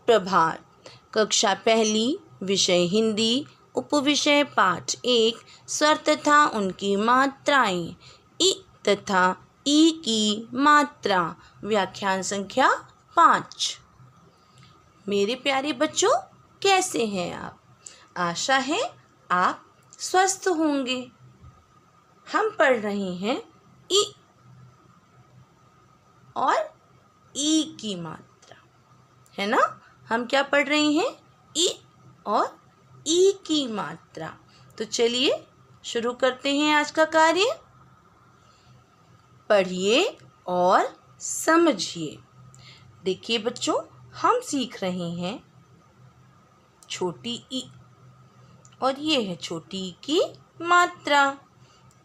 सुप्रभात। कक्षा पहली, विषय हिंदी, उपविषय पाठ 1, स्वर तथा उनकी मात्राएं। इ तथा ई की मात्रा। व्याख्यान संख्या 5। मेरे प्यारे बच्चों, कैसे हैं आप? आशा है आप स्वस्थ होंगे। हम पढ़ रहे हैं इ और ई की मात्रा, है ना? हम क्या पढ़ रहे हैं? इ और ई की मात्रा। तो चलिए शुरू करते हैं आज का कार्य। पढ़िए और समझिए। देखिए बच्चों, हम सीख रहे हैं छोटी ई और ये है छोटी ई की मात्रा।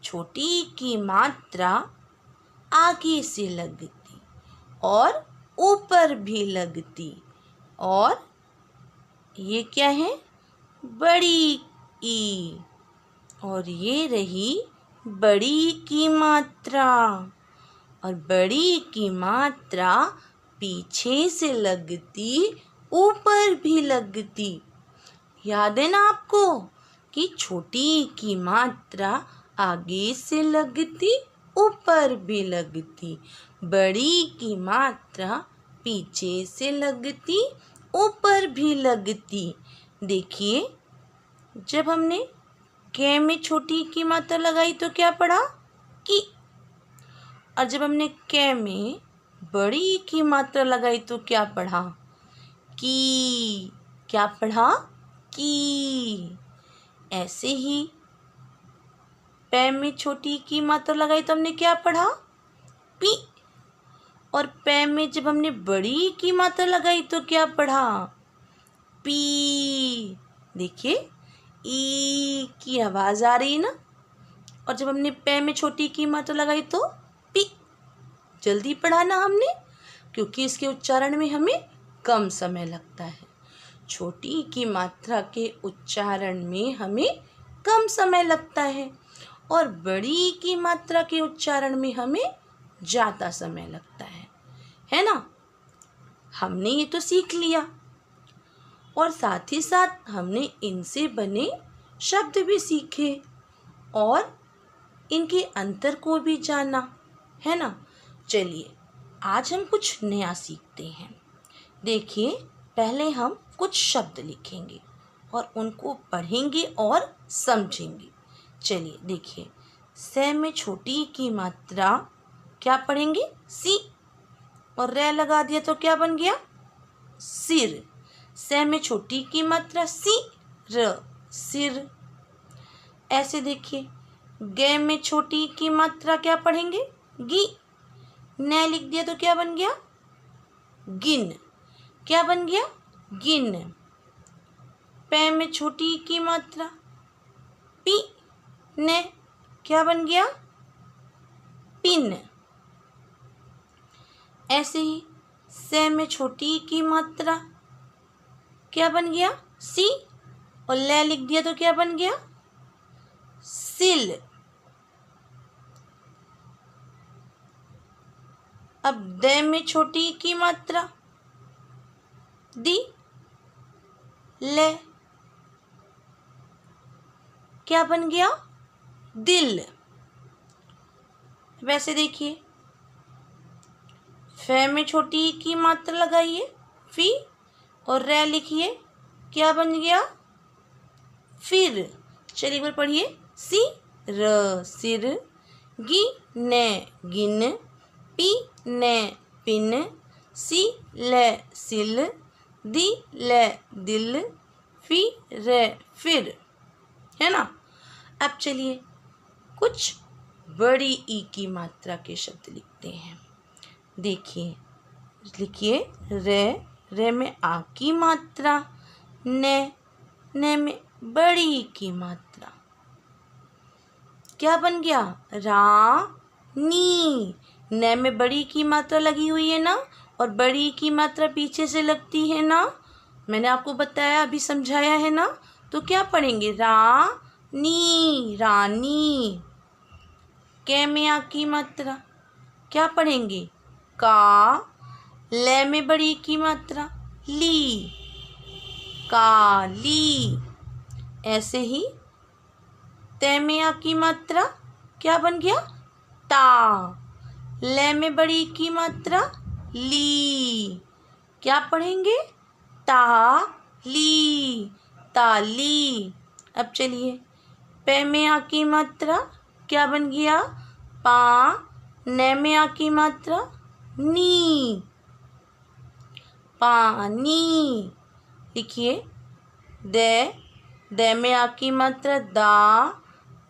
छोटी ई की मात्रा आगे से लगती और ऊपर भी लगती, और ये क्या है? बड़ी ई। और ये रही बड़ी की मात्रा, और बड़ी की मात्रा पीछे से लगती, ऊपर भी लगती। याद है ना आपको कि छोटी की मात्रा आगे से लगती, ऊपर भी लगती। बड़ी की मात्रा पीछे से लगती, ऊपर भी लगती। देखिए, जब हमने कै में छोटी की मात्रा लगाई तो क्या पढ़ा? कि। और जब हमने कै में बड़ी की मात्रा लगाई तो क्या पढ़ा? की। क्या पढ़ा? की। ऐसे ही पै में छोटी की मात्रा लगाई तो हमने क्या पढ़ा? पी। और पै में जब हमने बड़ी की मात्रा लगाई तो क्या पढ़ा? पी। देखिए, ई की आवाज़ आ रही ना, और जब हमने पै में छोटी की मात्रा लगाई तो पी। जल्दी पढ़ा ना हमने, क्योंकि इसके उच्चारण में हमें कम समय लगता है। छोटी की मात्रा के उच्चारण में हमें कम समय लगता है, और बड़ी की मात्रा के उच्चारण में हमें ज़्यादा समय लगता है ना? हमने ये तो सीख लिया, और साथ ही साथ हमने इनसे बने शब्द भी सीखे और इनके अंतर को भी जाना, है ना? चलिए, आज हम कुछ नया सीखते हैं। देखिए, पहले हम कुछ शब्द लिखेंगे और उनको पढ़ेंगे और समझेंगे। चलिए देखिए, से में छोटी की मात्रा क्या पढ़ेंगे? सी। और रे लगा दिया तो क्या बन गया? सिर। से में छोटी की मात्रा सी र, सिर। ऐसे देखिए, गे में छोटी की मात्रा क्या पढ़ेंगे? गी। ने लिख दिया तो क्या बन गया? गिन। क्या बन गया? गिन। पै में छोटी की मात्रा पी। ने क्या बन गया? पिन। ऐसे ही से में छोटी की मात्रा क्या बन गया? सी। और ले लिख दिया तो क्या बन गया? सिल। अब दे में छोटी की मात्रा दी। ले क्या बन गया? दिल। वैसे देखिए, फे में छोटी की मात्रा लगाइए फी, और रे लिखिए, क्या बन गया? फिर। चलिए एक बार पढ़िए। सी र, सिर। गी ने, गिन। पी ने, पिन। सी ले, सिल। दी ले, दिल। फी रे, फिर। है ना? अब चलिए कुछ बड़ी ई की मात्रा के शब्द लिखते हैं। देखिए, लिखिए, रे में आ की मात्रा, ने में बड़ी की मात्रा। क्या बन गया? रानी। ने में बड़ी की मात्रा लगी हुई है ना, और बड़ी की मात्रा पीछे से लगती है ना। मैंने आपको बताया, अभी समझाया है ना। तो क्या पढ़ेंगे? रानी, रानी। कै में आ की मात्रा क्या पढ़ेंगे? का। ले में बड़ी की मात्रा ली, काली। ऐसे ही तय में आ की मात्रा क्या बन गया? ता। ले में बड़ी की मात्रा ली, क्या पढ़ेंगे? ता ली, ताली। अब चलिए पे में आ की मात्रा क्या बन गया? पा। ने में आ की मात्रा नी, पानी। लिखिए दे में आ की मात्रा दा,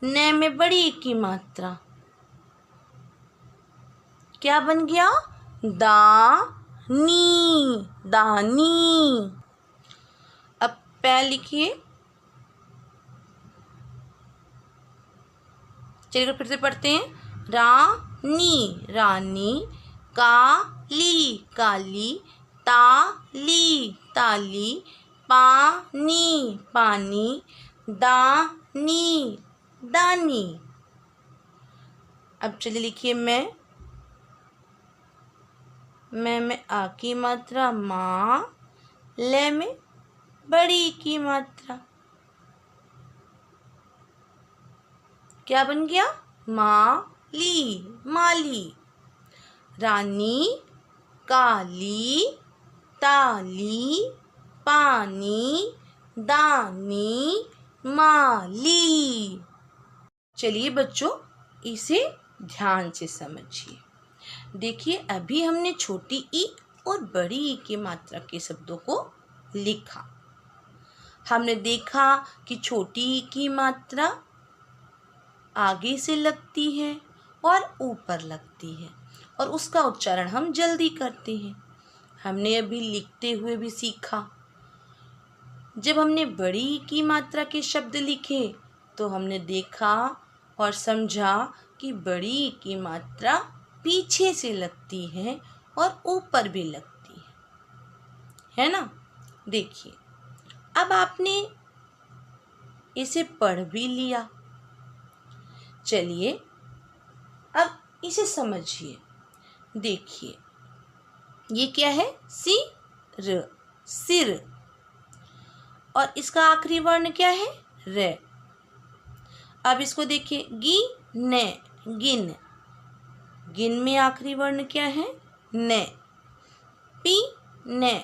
ने में बड़ी की मात्रा क्या बन गया? दानी, दानी। अब पै लिखिए, चलिए फिर से पढ़ते हैं। रानी, रानी। काली, काली। ताली, ताली। पानी, पानी। दानी, दानी। अब चलिए लिखिए मैं में आ की मात्रा माँ, ले में बड़ी की मात्रा क्या बन गया? माली, माली। रानी, काली, ताली, पानी, दानी, माली। चलिए बच्चों, इसे ध्यान से समझिए। देखिए अभी हमने छोटी ई और बड़ी ई की मात्रा के शब्दों को लिखा। हमने देखा कि छोटी ई की मात्रा आगे से लगती है और ऊपर लगती है और उसका उच्चारण हम जल्दी करते हैं। हमने अभी लिखते हुए भी सीखा। जब हमने बड़ी ई की मात्रा के शब्द लिखे तो हमने देखा और समझा कि बड़ी ई की मात्रा पीछे से लगती है और ऊपर भी लगती है ना? देखिए अब आपने इसे पढ़ भी लिया। चलिए अब इसे समझिए। देखिए ये क्या है? सिर, सिर। और इसका आखिरी वर्ण क्या है? रे। अब इसको देखिए गिने, गिन। गिन में आखिरी वर्ण क्या है? ने। पी ने,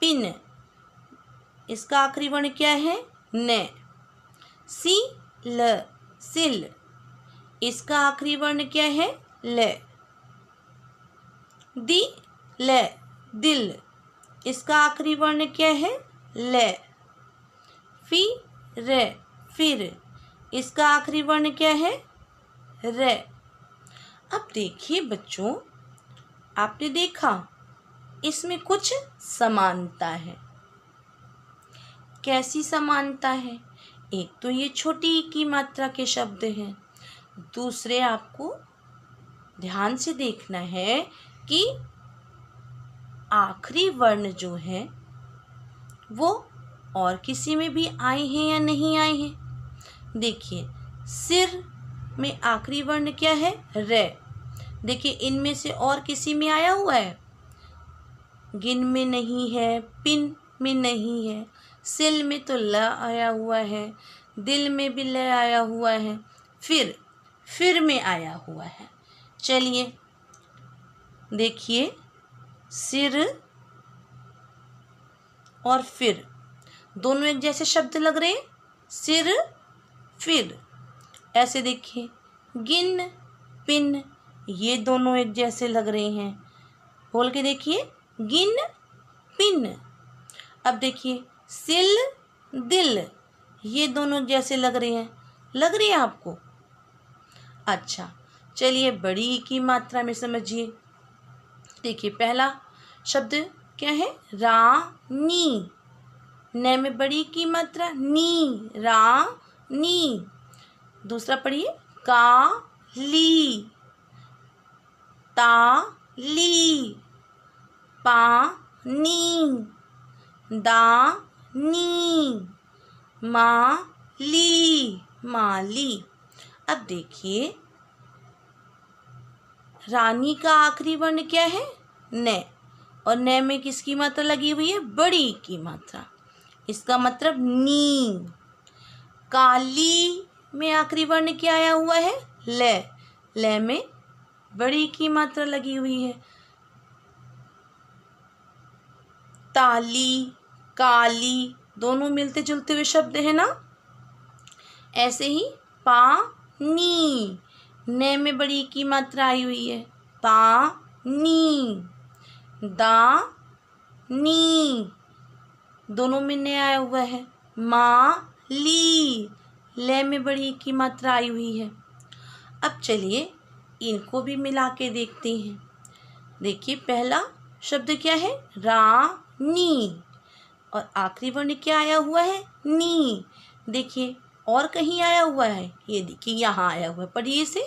पिन। इसका आखिरी वर्ण क्या है? ने। सी ल, सिल। इसका आखिरी वर्ण क्या है? ले। दी ले, दिल। इसका आखिरी वर्ण क्या है? ले। फी रे, फिर। इसका आखिरी वर्ण क्या है? रे। अब देखिए बच्चों, आपने देखा इसमें कुछ समानता है। कैसी समानता है? एक तो ये छोटी ई की मात्रा के शब्द हैं। दूसरे आपको ध्यान से देखना है कि आखिरी वर्ण जो है वो और किसी में भी आए हैं या नहीं आए हैं। देखिए सिर में आखिरी वर्ण क्या है? रे। देखिए इनमें से और किसी में आया हुआ है? गिन में नहीं है, पिन में नहीं है, सिल में तो ल आया हुआ है, दिल में भी ल आया हुआ है, फिर में आया हुआ है। चलिए देखिए सिर और फिर दोनों एक जैसे शब्द लग रहे हैं। सिर फिर। ऐसे देखिए गिन पिन, ये दोनों एक जैसे लग रहे हैं। बोल के देखिए गिन पिन। अब देखिए सिल दिल, ये दोनों जैसे लग रहे हैं। लग रही है आपको? अच्छा चलिए बड़ी ई की मात्रा में समझिए। देखिए पहला शब्द क्या है? रानी। न में बड़ी की मात्रा नी, रानी। दूसरा पढ़िए काली, ताली, पानी, दानी, माली, माली। अब देखिए रानी का आखिरी वर्ण क्या है? ने। और न में किसकी मात्रा लगी हुई है? बड़ी की मात्रा। इसका मतलब नी। काली में आखिरी वर्ण क्या आया हुआ है? ल। ल में बड़ी की मात्रा लगी हुई है। ताली, काली दोनों मिलते जुलते हुए शब्द है ना। ऐसे ही पानी, न में बड़ी की मात्रा आई हुई है। पानी। दानी दोनों में न आया हुआ है। माली, ल में बड़ी की मात्रा आई हुई है। अब चलिए इनको भी मिला के देखते हैं। देखिए पहला शब्द क्या है? रानी, और आखिरी वर्ण क्या आया हुआ है? नी। देखिए और कहीं आया हुआ है? ये देखिए यहाँ आया हुआ है, पढ़िए इसे।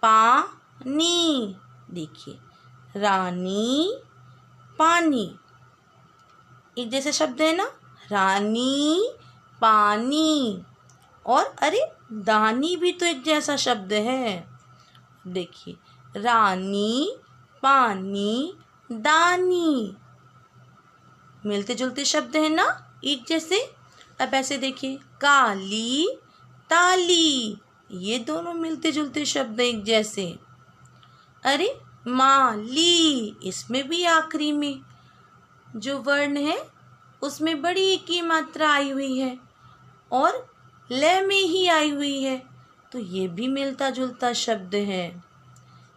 पानी। देखिए रानी, पानी एक जैसे शब्द है ना। रानी, पानी। और अरे दानी भी तो एक जैसा शब्द है। देखिए रानी, पानी, दानी मिलते जुलते शब्द है ना, एक जैसे। अब ऐसे देखिए काली, ताली ये दोनों मिलते जुलते शब्द एक जैसे। अरे माली, इसमें भी आखिरी में जो वर्ण है उसमें बड़ी की मात्रा आई हुई है और ल में ही आई हुई है, तो ये भी मिलता जुलता शब्द है।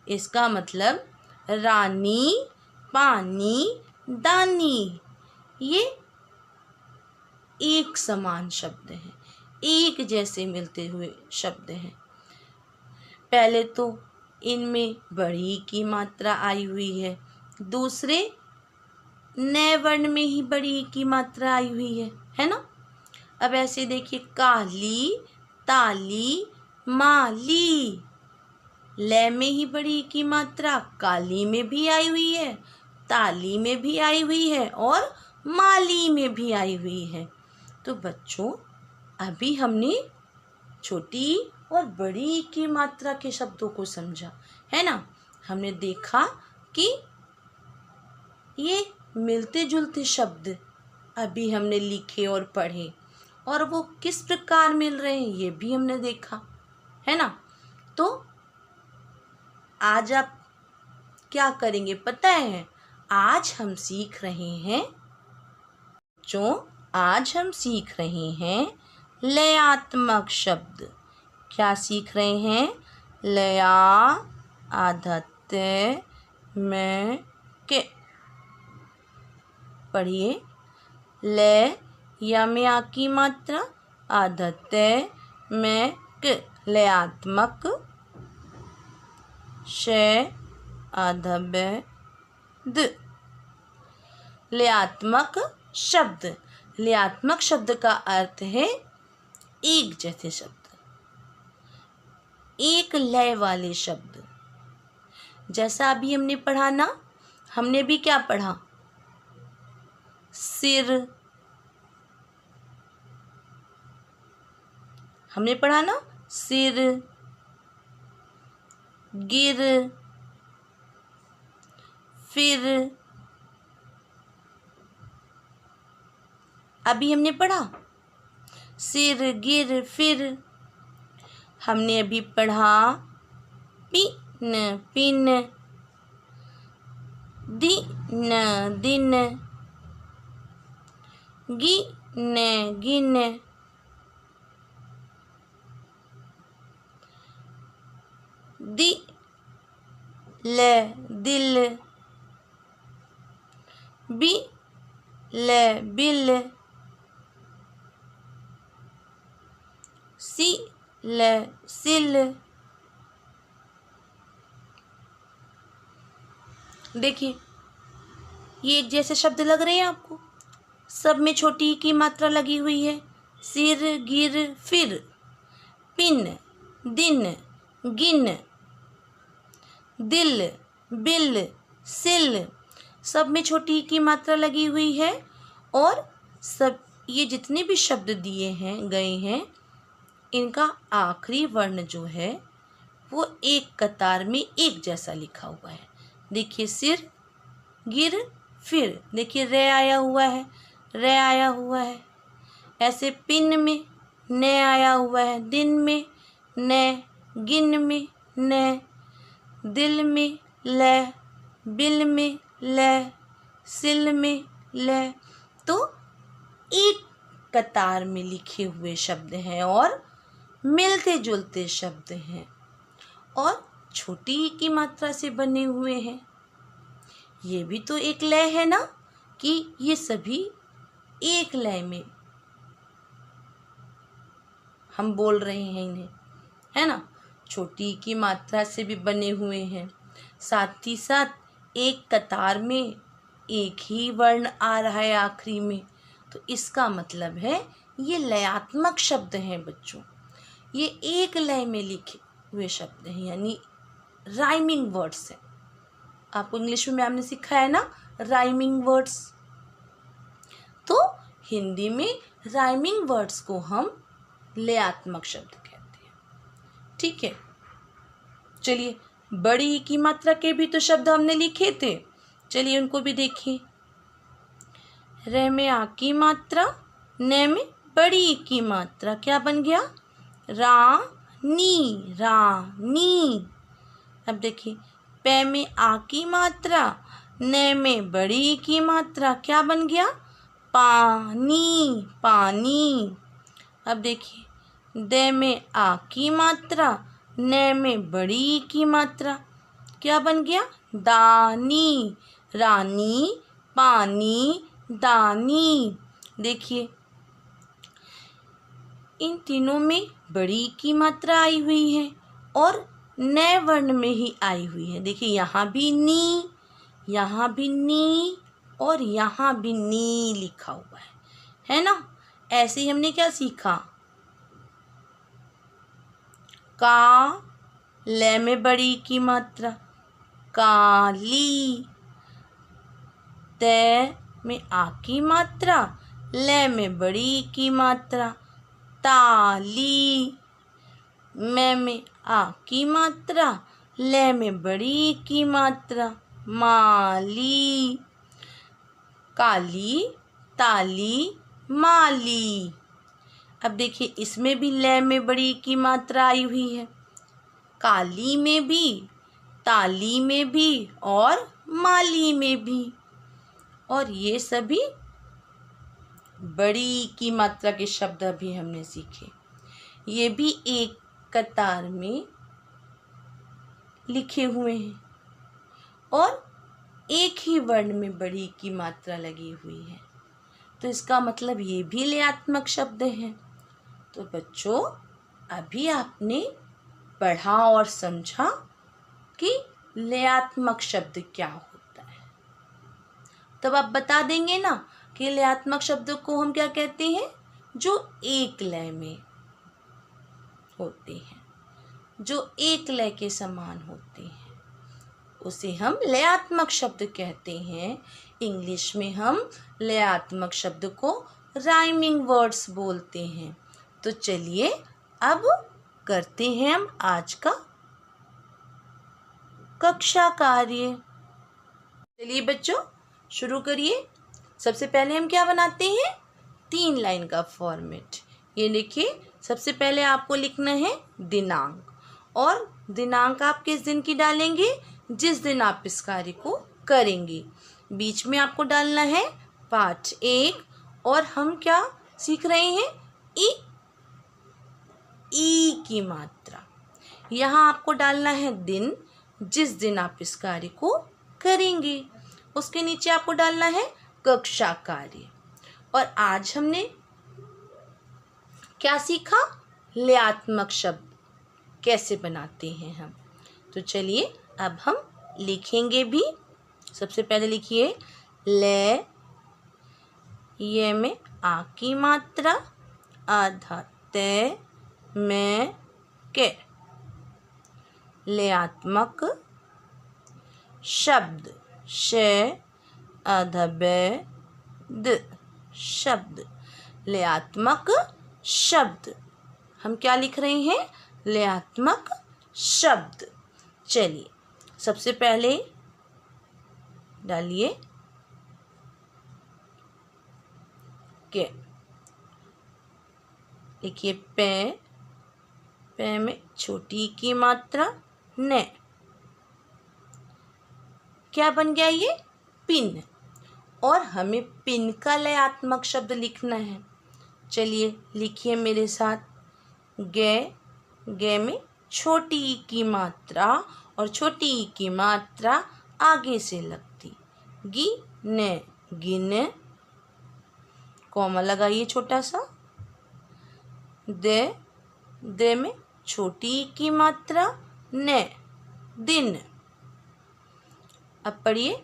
इसका मतलब रानी, पानी, दानी ये एक समान शब्द हैं, एक जैसे मिलते हुए शब्द हैं। पहले तो इनमें बड़ी की मात्रा आई हुई है, दूसरे न वर्ण में ही बड़ी की मात्रा आई हुई है ना। अब ऐसे देखिए काली, ताली, माली, ल में ही बड़ी की मात्रा काली में भी आई हुई है, ताली में भी आई हुई है और माली में भी आई हुई है। तो बच्चों अभी हमने छोटी और बड़ी की मात्रा के शब्दों को समझा है ना। हमने देखा कि ये मिलते जुलते शब्द अभी हमने लिखे और पढ़े और वो किस प्रकार मिल रहे हैं ये भी हमने देखा है ना। तो आज आप क्या करेंगे पता है? आज हम सीख रहे हैं आज हम सीख रहे हैं लयात्मक शब्द। क्या सीख रहे हैं? लया, आधत्य, में के। पढ़िए ल या में आ की मात्रा, आधत्य में क लयात्मक, श आधव्य द लयात्मक शब्द। लयात्मक शब्द का अर्थ है एक जैसे शब्द, एक लय वाले शब्द। जैसा अभी हमने पढ़ा ना, हमने भी क्या पढ़ा? सिर, हमने पढ़ा ना सिर, गिर, फिर। अभी हमने पढ़ा सिर, गिर, फिर। हमने अभी पढ़ा पिन, पिन, दिन, दिन, गिन, गिन, दिल, दिल, बिल, बिल, सिल, सिल। देखिए ये एक जैसे शब्द लग रहे हैं आपको, सब में छोटी की मात्रा लगी हुई है। सिर, गिर, फिर, पिन, दिन, गिन, दिल, बिल, सिल, सब में छोटी की मात्रा लगी हुई है और सब ये जितने भी शब्द दिए हैं गए हैं इनका आखिरी वर्ण जो है वो एक कतार में एक जैसा लिखा हुआ है। देखिए सिर, गिर, फिर देखिए रे आया हुआ है, रे आया हुआ है। ऐसे पिन में ने आया हुआ है, दिन में ने, गिन में ने, दिल में ले, बिल में ले, सिल में ले। तो एक कतार में लिखे हुए शब्द हैं और मिलते जुलते शब्द हैं और छोटी ई की मात्रा से बने हुए हैं। ये भी तो एक लय है ना, कि ये सभी एक लय में हम बोल रहे हैं इन्हें, है ना। छोटी ई की मात्रा से भी बने हुए हैं, साथ ही साथ एक कतार में एक ही वर्ण आ रहा है आखिरी में। तो इसका मतलब है ये लयात्मक शब्द हैं बच्चों, ये एक लय में लिखे हुए शब्द हैं, यानी राइमिंग वर्ड्स हैं। आपको इंग्लिश में मैम ने सिखाया है ना राइमिंग वर्ड्स। तो हिंदी में राइमिंग वर्ड्स को हम लयात्मक शब्द कहते हैं। ठीक है, चलिए बड़ी ई की मात्रा के भी तो शब्द हमने लिखे थे, चलिए उनको भी देखिए। रे में आ की मात्रा, ने में बड़ी ई की मात्रा, क्या बन गया? रानी, रानी। अब देखिए पे में आ की मात्रा, ने में बड़ी ई की मात्रा, क्या बन गया? पानी, पानी। अब देखिए दे में आ की मात्रा, ने में बड़ी ई की मात्रा, क्या बन गया? दानी, रानी, पानी, दानी। देखिए इन तीनों में बड़ी ई की मात्रा आई हुई है और नए वर्ण में ही आई हुई है। देखिए यहाँ भी नी, यहाँ भी नी और यहाँ भी नी लिखा हुआ है ना। ऐसे ही हमने क्या सीखा? का, ले में बड़ी ई की मात्रा, काली। ते में आ की मात्रा, ले में बड़ी ई की मात्रा, ताली। में आ की मात्रा, ले में बड़ी ई की मात्रा, माली। काली, ताली, माली। अब देखिए इसमें भी ले में बड़ी ई की मात्रा आई हुई है, काली में भी, ताली में भी और माली में भी। और ये सभी बड़ी ई की मात्रा के शब्द अभी हमने सीखे। ये भी एक कतार में लिखे हुए हैं और एक ही वर्ण में बड़ी की मात्रा लगी हुई है। तो इसका मतलब ये भी लयात्मक शब्द हैं। तो बच्चों अभी आपने पढ़ा और समझा कि लयात्मक शब्द क्या होता है। तब आप बता देंगे ना कि लयात्मक शब्दों को हम क्या कहते हैं? जो एक लय में होते हैं, जो एक लय के समान होते हैं, उसे हम लयात्मक शब्द कहते हैं। इंग्लिश में हम लयात्मक शब्द को राइमिंग वर्ड्स बोलते हैं। तो चलिए अब करते हैं हम आज का कक्षा कार्य। चलिए बच्चों शुरू करिए। सबसे पहले हम क्या बनाते हैं? 3 लाइन का फॉर्मेट। ये देखिए सबसे पहले आपको लिखना है दिनांक, और दिनांक आप किस दिन की डालेंगे? जिस दिन आप इस कार्य को करेंगे। बीच में आपको डालना है पाठ 1, और हम क्या सीख रहे हैं? ई की मात्रा। यहाँ आपको डालना है दिन, जिस दिन आप इस कार्य को करेंगे। उसके नीचे आपको डालना है कक्षा कार्य। और आज हमने क्या सीखा? लयात्मक शब्द कैसे बनाते हैं हम। तो चलिए अब हम लिखेंगे भी। सबसे पहले लिखिए ले, ये में आ की मात्रा, आधा ते में के। लयात्मक शब्द, शे आधा बे द शब्द। लयात्मक शब्द, हम क्या लिख रहे हैं? लयात्मक शब्द। चलिए सबसे पहले डालिए के। लिखिए पे, पे में छोटी की मात्रा ने। क्या बन गया ये? पिन। और हमें पिन का लयात्मक शब्द लिखना है। चलिए लिखिए मेरे साथ। गे, गे में छोटी ई की मात्रा और छोटी ई की मात्रा आगे से लगती। गी ने, गिन। कॉमा लगाइए छोटा सा। दे, दे में छोटी ई की मात्रा ने, दिन। अब पढ़िए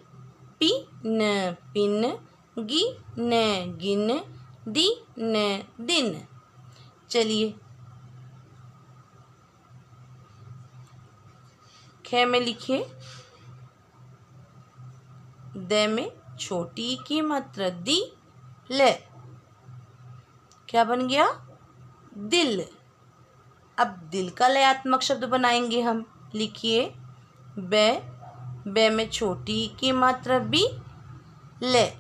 पिन, पिन। गी ने, गिन। दी ने, दिन। चलिए खे में लिखिए। दे में छोटी की मात्रा दी, ले। क्या बन गया? दिल। अब दिल का लयात्मक शब्द बनाएंगे हम। लिखिए बे, बे में छोटी की मात्रा बी, ले,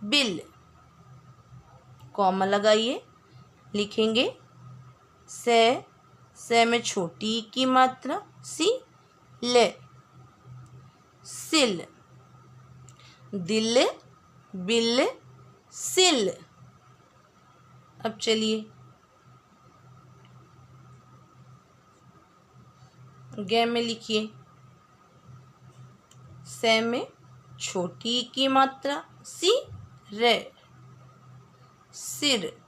बिल। कॉमा लगाइए। लिखेंगे से में छोटी की मात्रा सी, ले, सिल। दिल, बिल, सिल। अब चलिए गे में लिखिए। से में छोटी की मात्रा सी, रे, सिर।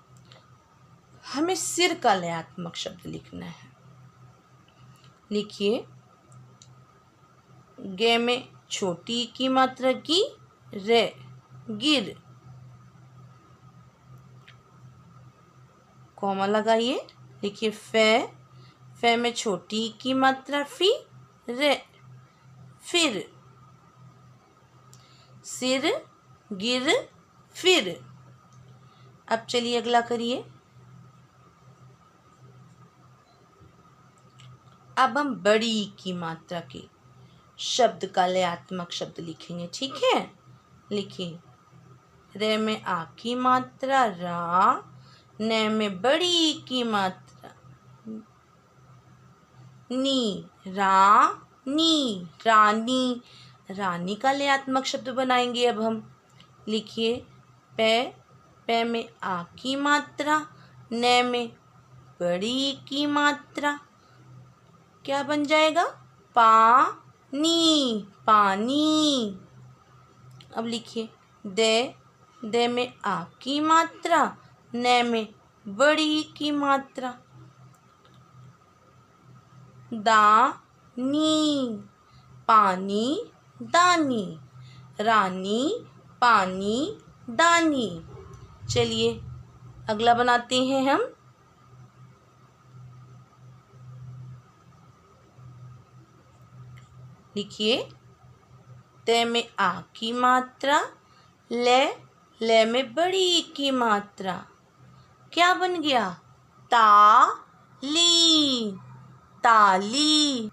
हमें सिर का लयात्मक शब्द लिखना है। लिखिए गे में छोटी की मात्रा की, रे, गिर। कॉमा लगाइए। लिखिए फे में छोटी की मात्रा फी, रे, फिर। सिर, गिर, फिर। अब चलिए अगला करिए। अब हम बड़ी की मात्रा के शब्द का लयात्मक शब्द लिखेंगे। ठीक है, लिखिए रे में आ की मात्रा रा, ने में बड़ी की मात्रा नी, रा, नी, रानी। रानी का लयात्मक शब्द बनाएंगे अब हम। लिखिए पे में आ की मात्रा, ने में बड़ी की मात्रा। क्या बन जाएगा? पानी, पानी। अब लिखिए दे में आ की मात्रा, ने में बड़ी की मात्रा। दानी, पानी, दानी। रानी, पानी, दानी। चलिए अगला बनाते हैं हम। लिखिए ते में आ की मात्रा, ले में बड़ी की मात्रा। क्या बन गया? ताली, ताली।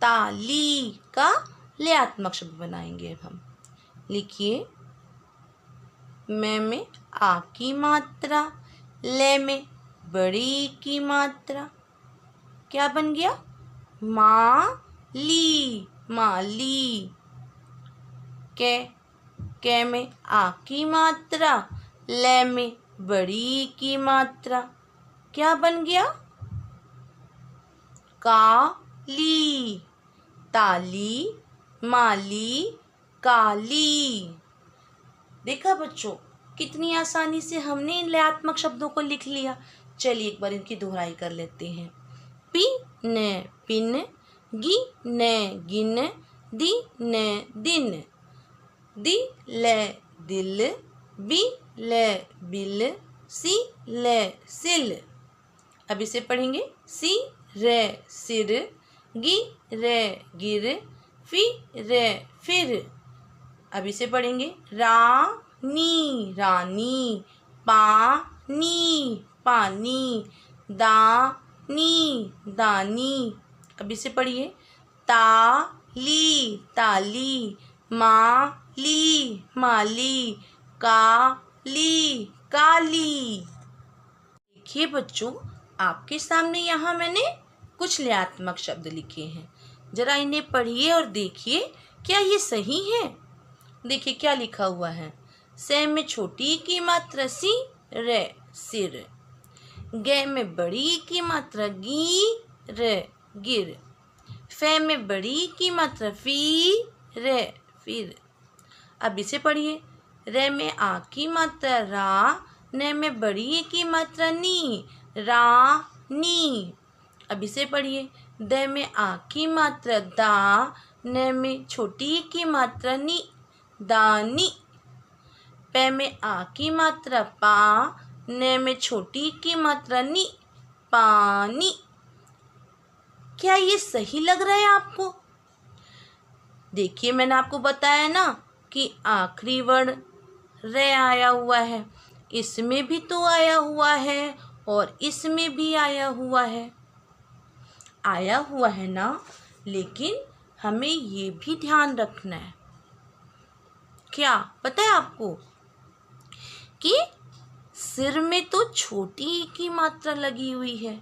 ताली का लयात्मक शब्द बनाएंगे अब हम। लिखिए में आ की मात्रा, ले में बड़ी की मात्रा। क्या बन गया? माली, माली। के में आ की मात्रा, ले में बड़ी की मात्रा। क्या बन गया? काली, ताली, माली, काली। देखा बच्चों, कितनी आसानी से हमने इन लयात्मक शब्दों को लिख लिया। चलिए एक बार इनकी दोहराई कर लेते हैं। पी ने, पिन। गी ने, गिन। दी ने, दिन। दी ले, दिल। बी ले, बिल। सी ले, सिल। अब इसे पढ़ेंगे। सी रे, सिर। गी रे, गिर। फी रे, फिर। अब इसे पढ़ेंगे। रानी, रानी। पानी, पानी। दानी, दानी। अब इसे पढ़िए। ताली, ताली। माली, माली। काली, काली। देखिए बच्चों, आपके सामने यहाँ मैंने कुछ लयात्मक शब्द लिखे हैं। जरा इन्हें पढ़िए और देखिए क्या ये सही है। देखिए क्या लिखा हुआ है। से में छोटी की मात्रा सी, रे, सिर। गे में बड़ी की मात्रा गी, रे, गिर। फे में बड़ी की मात्रा फी, रे, फिर। अब इसे पढ़िए। रे में आ की मात्रा रा, ने में बड़ी की मात्रा नी, रा, नी। अब इसे पढ़िए। दे में आ की मात्रा दा, ने में छोटी की मात्रा नी, दानी। पे में आ की मात्रा पा, ने में छोटी की मात्रा नी, पानी। क्या ये सही लग रहा है आपको? देखिए मैंने आपको बताया ना कि आखिरी वर्ण रे आया हुआ है, इसमें भी तो आया हुआ है और इसमें भी आया हुआ है। आया हुआ है ना, लेकिन हमें ये भी ध्यान रखना है। क्या पता है आपको कि सिर में तो छोटी की मात्रा लगी हुई है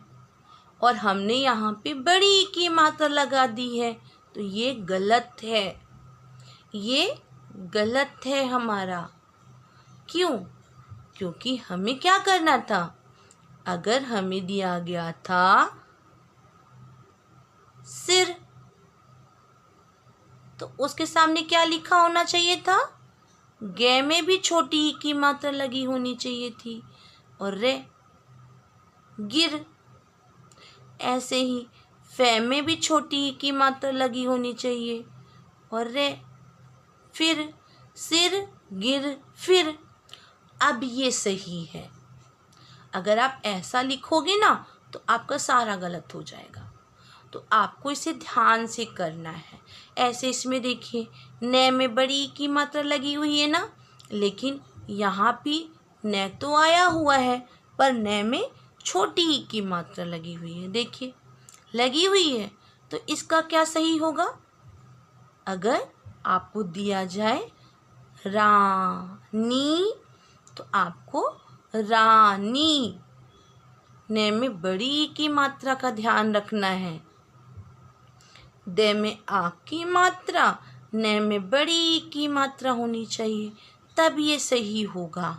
और हमने यहाँ पे बड़ी की मात्रा लगा दी है, तो ये गलत है। ये गलत है हमारा। क्यों? क्योंकि हमें क्या करना था? अगर हमें दिया गया था सिर, तो उसके सामने क्या लिखा होना चाहिए था? गे में भी छोटी की मात्रा लगी होनी चाहिए थी और रे, गिर। ऐसे ही फे में भी छोटी की मात्रा लगी होनी चाहिए और रे, फिर। सिर, गिर, फिर। अब ये सही है। अगर आप ऐसा लिखोगे ना तो आपका सारा गलत हो जाएगा। तो आपको इसे ध्यान से करना है। ऐसे इसमें देखिए, ने में बड़ी की मात्रा लगी हुई है ना, लेकिन यहाँ भी ने तो आया हुआ है पर ने में छोटी की मात्रा लगी हुई है। देखिए लगी हुई है, तो इसका क्या सही होगा? अगर आपको दिया जाए रानी, तो आपको रानी, ने में बड़ी की मात्रा का ध्यान रखना है। दे में आ की मात्रा, ने में बड़ी की मात्रा होनी चाहिए, तब ये सही होगा।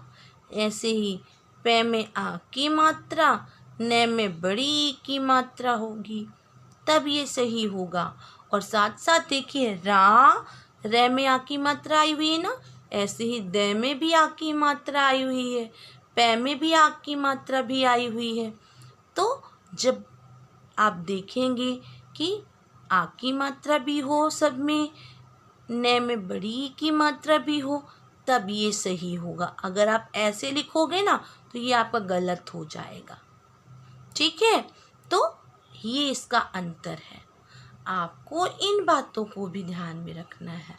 ऐसे ही पे में आ की मात्रा, ने में बड़ी की मात्रा होगी, तब ये सही होगा। और साथ साथ देखिए रे में आ की मात्रा आई हुई है ना, ऐसे ही दे में भी आ की मात्रा आई हुई है, पे में भी आ की मात्रा भी आई हुई है। तो जब आप देखेंगे कि आ की मात्रा भी हो सब में, ने में बड़ी की मात्रा भी हो, तब ये सही होगा। अगर आप ऐसे लिखोगे ना तो ये आपका गलत हो जाएगा। ठीक है, तो ये इसका अंतर है। आपको इन बातों को भी ध्यान में रखना है।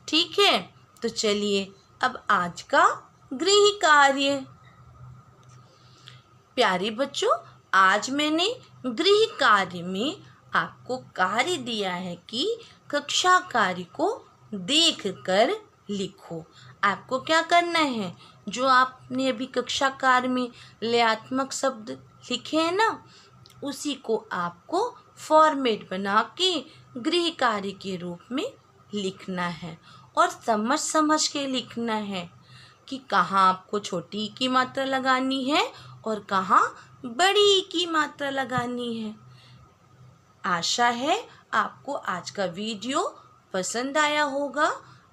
ठीक है, तो चलिए अब आज का गृह कार्य। प्यारे बच्चों, आज मैंने गृह कार्य में आपको कार्य दिया है कि कक्षा कार्य को देखकर लिखो। आपको क्या करना है? जो आपने अभी कक्षा कार्य में लयात्मक शब्द लिखे हैं ना, उसी को आपको फॉर्मेट बना के गृह कार्य के रूप में लिखना है और समझ समझ के लिखना है कि कहाँ आपको छोटी की मात्रा लगानी है और कहाँ बड़ी की मात्रा लगानी है। आशा है आपको आज का वीडियो पसंद आया होगा।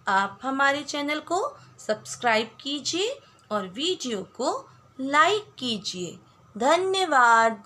आप हमारे चैनल को सब्सक्राइब कीजिए और वीडियो को लाइक कीजिए। धन्यवाद।